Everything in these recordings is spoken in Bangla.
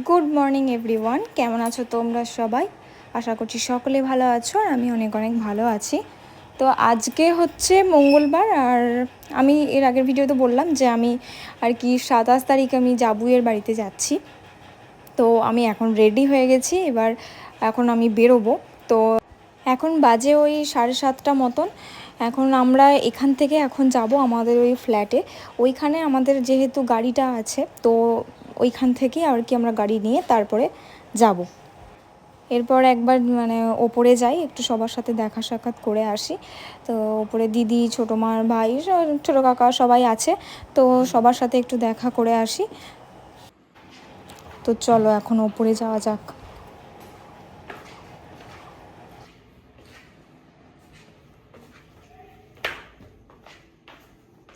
গুড মর্নিং এভরিওয়ান, কেমন আছো তোমরা সবাই? আশা করছি সকলে ভালো আছো আর আমি অনেক অনেক ভালো আছি। তো আজকে হচ্ছে মঙ্গলবার আর আমি এর আগের ভিডিওতে বললাম যে আমি আর কি 27 তারিখ আমি জাবুইয়ের বাড়িতে যাচ্ছি। তো আমি এখন রেডি হয়ে গেছি, এবার এখন আমি বেরোবো। তো এখন বাজে ওই 7:30 মতন। এখন আমরা এখান থেকে এখন যাব আমাদের ওই ফ্ল্যাটে। ওইখানে আমাদের যেহেতু গাড়িটা আছে, তো ওইখান থেকে আর কি আমরা গাড়ি নিয়ে তারপরে যাব। এরপর একবার মানে ওপরে যাই, একটু সবার সাথে দেখা সাক্ষাৎ করে আসি। তো ওপরে দিদি, ছোটো মার ভাই, ছোটো কাকা সবাই আছে, তো সবার সাথে একটু দেখা করে আসি। তো চলো এখন ওপরে যাওয়া যাক।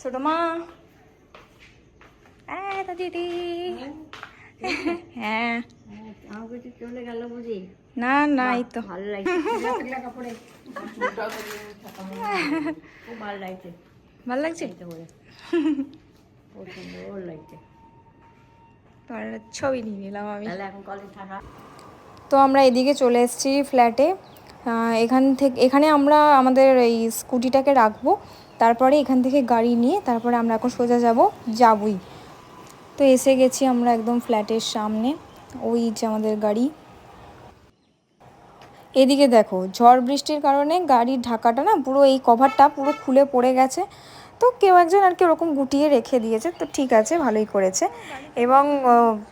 ছোটো মা, তা দিদি। হ্যাঁ, চলে গেল বুঝি? না না, এই তো ভালো লাগছে, খুব ভালো লাগছে। ভালো লাগছে, খুব সুন্দর লাগছে। তোমার ছবি নিয়ে নিলাম আমি। তাহলে এখন কলেজ থাকা। তো আমরা এদিকে চলে এসেছি ফ্ল্যাটে। এখানে আমরা আমাদের এই স্কুটিটাকে রাখবো, তারপরে এখান থেকে গাড়ি নিয়ে তারপরে আমরা এখন সোজা যাবই। তো এসে গেছি আমরা একদম ফ্ল্যাটের সামনে, ওই যে আমাদের গাড়ি। এদিকে দেখো, ঝড় বৃষ্টির কারণে গাড়ির ঢাকাটা না পুরো এই কভারটা পুরো খুলে পড়ে গেছে। তো কেউ একজন আর কি ওরকম গুটিয়ে রেখে দিয়েছে, তো ঠিক আছে, ভালোই করেছে। এবং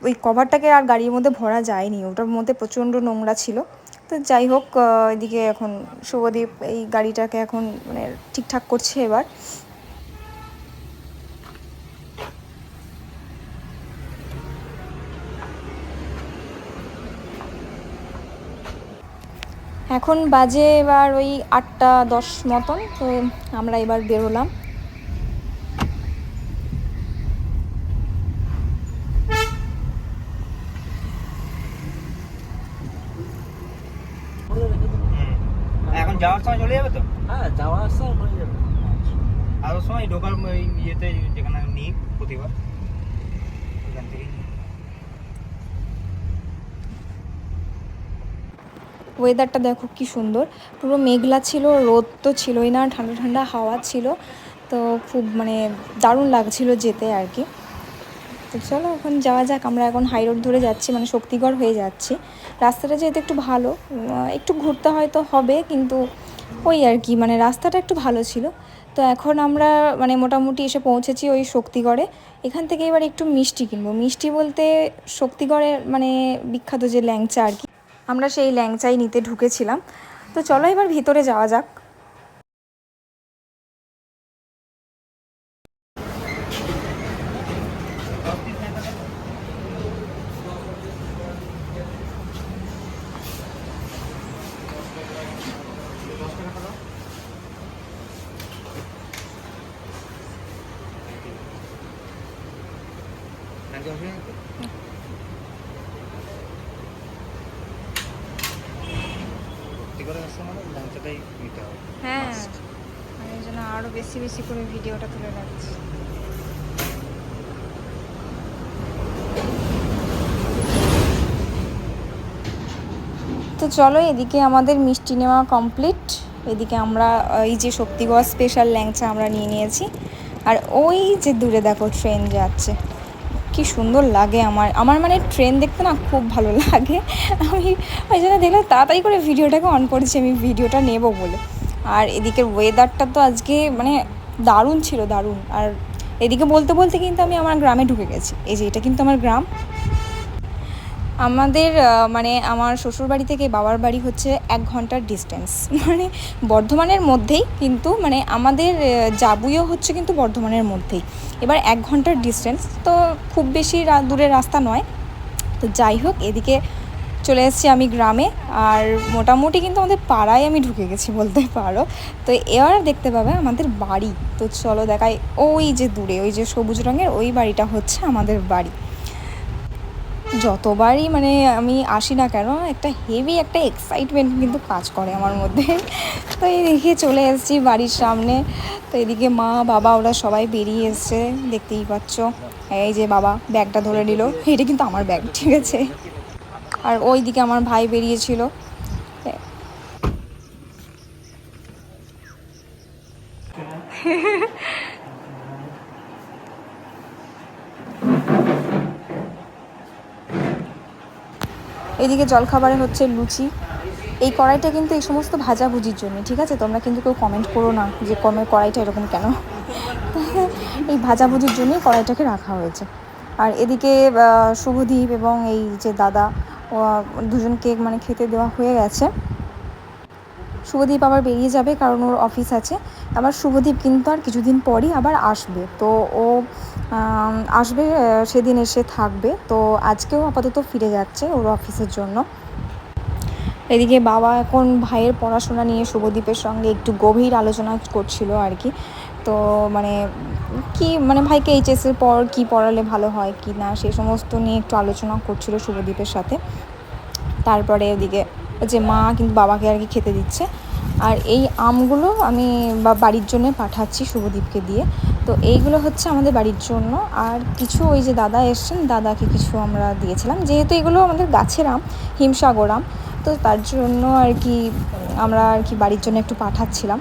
ওই কভারটাকে আর গাড়ির মধ্যে ভরা যায়নি, ওটার মধ্যে প্রচণ্ড নোংরা ছিল। তো যাই হোক, এদিকে এখন শুভদীপ এই গাড়িটাকে এখন মানে ঠিকঠাক করছে এবার। এখন বাজে এবার ওই 8:10 মতন। তো আমরা এবার বেরোলাম। এখন যাওয়ার সময় চলে যাবে তো? হ্যাঁ, যাওয়া আসা হয়ে যাবে। আর ওর সময় ঢোকার ইয়েতে যেখানে নিই প্রতিবার ওখান থেকে। ওয়েদারটা দেখো কি সুন্দর, পুরো মেঘলা ছিল, রোদ তো ছিলই না, ঠান্ডা ঠান্ডা হাওয়া ছিল। তো খুব মানে দারুণ লাগছিল যেতে আর কি। তো চলো এখন যাওয়া যাক। আমরা এখন হাই রোড ধরে যাচ্ছি, মানে শক্তিগড় হয়ে যাচ্ছি। রাস্তাটা যেহেতু একটু ভালো, একটু ঘুরতে হয়তো হবে, কিন্তু ওই আর কি মানে রাস্তাটা একটু ভালো ছিল। তো এখন আমরা মানে মোটামুটি এসে পৌঁছেছি ওই শক্তিগড়ে। এখান থেকে এবার একটু মিষ্টি কিনবো। মিষ্টি বলতে শক্তিগড়ের মানে বিখ্যাত যে ল্যাংচা আর কি, আমরা সেই ল্যাংচাই নিতে ঢুকেছিলাম। তো চলো এবার ভিতরে যাওয়া যাক। হ্যাঁ, মানে এই জন্য আরও বেশি বেশি করে ভিডিওটা তুলে রাখছি। তো চলো, এদিকে আমাদের মিষ্টি নেওয়া কমপ্লিট। এদিকে আমরা এই যে শক্তিগড় স্পেশাল ল্যাংচা আমরা নিয়ে নিয়েছি। আর ওই যে দূরে দেখো ট্রেন যাচ্ছে, কি সুন্দর লাগে। আমার মানে ট্রেন দেখতে না খুব ভালো লাগে। আমি ওই জন্য দেখলাম তাড়াতাড়ি করে ভিডিওটাকে অন করেছি, আমি ভিডিওটা নেব বলে। আর এদিকের ওয়েদারটা তো আজকে মানে দারুণ ছিল, দারুণ। আর এদিকে বলতে বলতে কিন্তু আমি আমার গ্রামে ঢুকে গেছি। এই যে এটা কিন্তু আমার গ্রাম। আমাদের মানে আমার শ্বশুরবাড়ি থেকে বাবার বাড়ি হচ্ছে 1 ঘন্টার ডিস্টেন্স, মানে বর্ধমানের মধ্যেই, কিন্তু মানে আমাদের জাবুইও হচ্ছে কিন্তু বর্ধমানের মধ্যেই। এবার 1 ঘন্টার ডিস্টেন্স, তো খুব বেশি দূরের রাস্তা নয়। তো যাই হোক, এদিকে চলে এসেছি আমি গ্রামে। আর মোটামুটি কিন্তু আমাদের পাড়ায় আমি ঢুকে গেছি বলতে পারো। তো এবার দেখতে পাবে আমাদের বাড়ি। তো চলো দেখাই, ওই যে দূরে ওই যে সবুজ রঙের ওই বাড়িটা হচ্ছে আমাদের বাড়ি। যতবারই মানে আমি আসি না কেন একটা হেভি একটা এক্সাইটমেন্ট কিন্তু কাজ করে আমার মধ্যে। তো এদিকে চলে এসেছি বাড়ির সামনে। তো এদিকে মা বাবা ওরা সবাই বেরিয়ে এসছে, দেখতেই পাচ্ছ। এই যে বাবা ব্যাগটা ধরে নিল, এটা কিন্তু আমার ব্যাগ, ঠিক আছে। আর ওইদিকে আমার ভাই বেরিয়েছিল। এইদিকে জলখাবারে হচ্ছে লুচি। এই কড়াইটা কিন্তু এই সমস্ত ভাজাভুজির জন্য, ঠিক আছে। তোমরা কিন্তু কেউ কমেন্ট করো না যে কড়াইটা এরকম কেন। এই ভাজাভুজির জন্যই কড়াইটাকে রাখা হয়েছে। আর এদিকে শুভদীপ এবং এই যে দাদা দুজনকে মানে খেতে দেওয়া হয়ে গেছে। শুভদীপ আবার বেরিয়ে যাবে কারণ ওর অফিস আছে। আবার শুভদীপ কিন্তু আর কিছুদিন পরই আবার আসবে, তো ও আসবে, সেদিন এসে থাকবে। তো আজকেও আপাতত ফিরে যাচ্ছে ওর অফিসের জন্য। এদিকে বাবা এখন ভাইয়ের পড়াশোনা নিয়ে শুভদীপের সঙ্গে একটু গভীর আলোচনা করছিল আর কি। তো মানে কি মানে ভাইকে এইচএসের পর কি পড়ালে ভালো হয় কি না সেই সমস্ত নিয়ে একটু আলোচনা করছিল শুভদীপের সাথে। তারপরে ওদিকে যে মা কিন্তু বাবাকে আর কি খেতে দিচ্ছে। আর এই আমগুলো আমি বাড়ির জন্য পাঠাচ্ছি শুভদীপকে দিয়ে। তো এইগুলো হচ্ছে আমাদের বাড়ির জন্য। আর কিছু ওই যে দাদা এসছেন, দাদাকে কিছু আমরা দিয়েছিলাম, যেহেতু এগুলো আমাদের গাছের আম, হিমসাগর আম। তো তার জন্য আর কি আমরা আর কি বাড়ির জন্য একটু পাঠাচ্ছিলাম।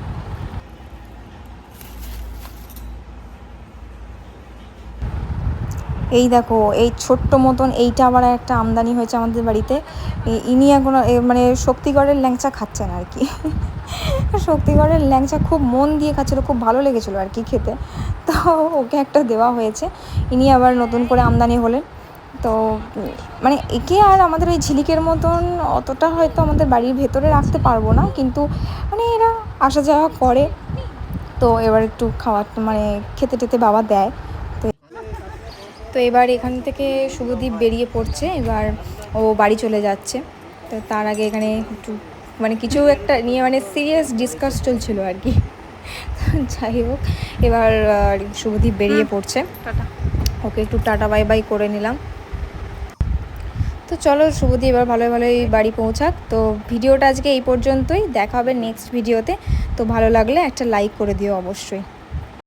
এই দেখো এই ছোট্ট মতন এইটা আবার একটা আমদানি হয়েছে আমাদের বাড়িতে। ইনি এখন মানে শক্তিগড়ের ল্যাংচা খাচ্ছেন আর কি। শক্তিগড়ের ল্যাংচা খুব মন দিয়ে খাচ্ছিলো, খুব ভালো লেগেছিলো আর কি খেতে। তো ওকে একটা দেওয়া হয়েছে। ইনি আবার নতুন করে আমদানি হলেন। তো মানে একে আর আমাদের ওই ঝিলিকের মতন অতটা হয়তো আমাদের বাড়ির ভেতরে রাখতে পারবো না, কিন্তু মানে এরা আসা যাওয়া করে। তো এবার একটু খাওয়ার মানে খেতে টেতে বাবা দেয়। তো এবার এখান থেকে শুভদীপ বেরিয়ে পড়ছে, এবার ও বাড়ি চলে যাচ্ছে। তো তার আগে এখানে একটু মানে কিছু একটা নিয়ে মানে সিরিয়াস ডিসকাস চলছিল আর কি। যাই হোক, এবার শুভদীপ বেরিয়ে পড়ছে, ওকে একটু টাটা বাই বাই করে নিলাম। তো চলো শুভদীপ এবার ভালোই ভালোই বাড়ি পৌঁছাক। তো ভিডিওটা আজকে এই পর্যন্তই, দেখা হবে নেক্সট ভিডিওতে। তো ভালো লাগলে একটা লাইক করে দিও অবশ্যই।